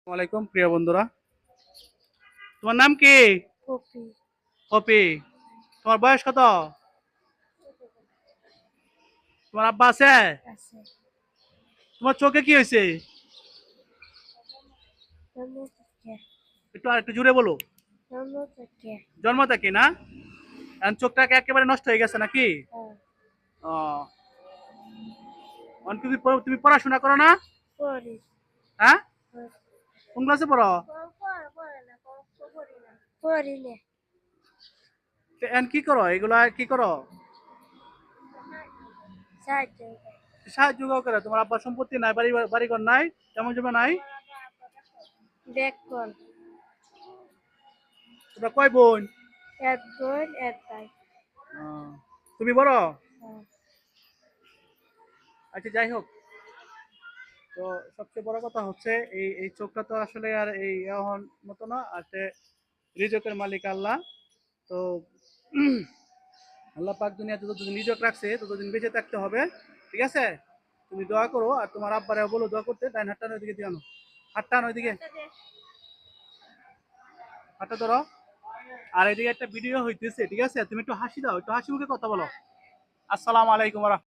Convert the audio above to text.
ওয়ালাইকুম প্রিয় বন্ধুরা, তোমার নাম কি? Copy copy. তোমার বয়স কত? তোমার আব্বা আছে? আছে তোমার চোখে কি হয়েছে? জন্ম থেকে একটু আর একটু জুড়ে বলো। জন্ম থেকে জন্ম থেকে না? এখন চোখটাকে একেবারে নষ্ট হয়ে গেছে নাকি? হ্যাঁ, ও, এখন তুমি পড়াশোনা করো না? পড়ি হ্যাঁ, পড়ি কোন ক্লাসে পড়ো? পড়ি না তো এখন কি করো, এগুলা কি করো? সাহায্য সাহায্য করে। তোমার আব্বার সম্পত্তি নাই, বাড়িঘর নাই, তেমন জমা নাই? দেখুন তোমরা কয় বোন? এক বোন এক ভাই। তুমি বড়? হ্যাঁ, আচ্ছা, যাই হোক। তো সবচেয়ে বড় কথা হচ্ছে এই এই চোখটা তো আসলে আর এই এখন মতো না, আছে রিজকের মালিক আল্লাহ। তো আল্লাহ পাক দুনিয়াতে যতদিন রিজক রাখছে ততদিন বেঁচে থাকতে হবে। ঠিক আছে, তুমি দোয়া করো আর তোমার আব্বারে বলো দোয়া করতে। ডাইন হাতটা ওইদিকে দিয়ে আনো, হাতটা ওইদিকে, হাতটা ধরো। আর এদিকে একটা ভিডিও হইতেছে, ঠিক আছে? তুমি একটু হাসি দাও, একটু হাসি মুখে কথা বলো। আসসালামু আলাইকুম।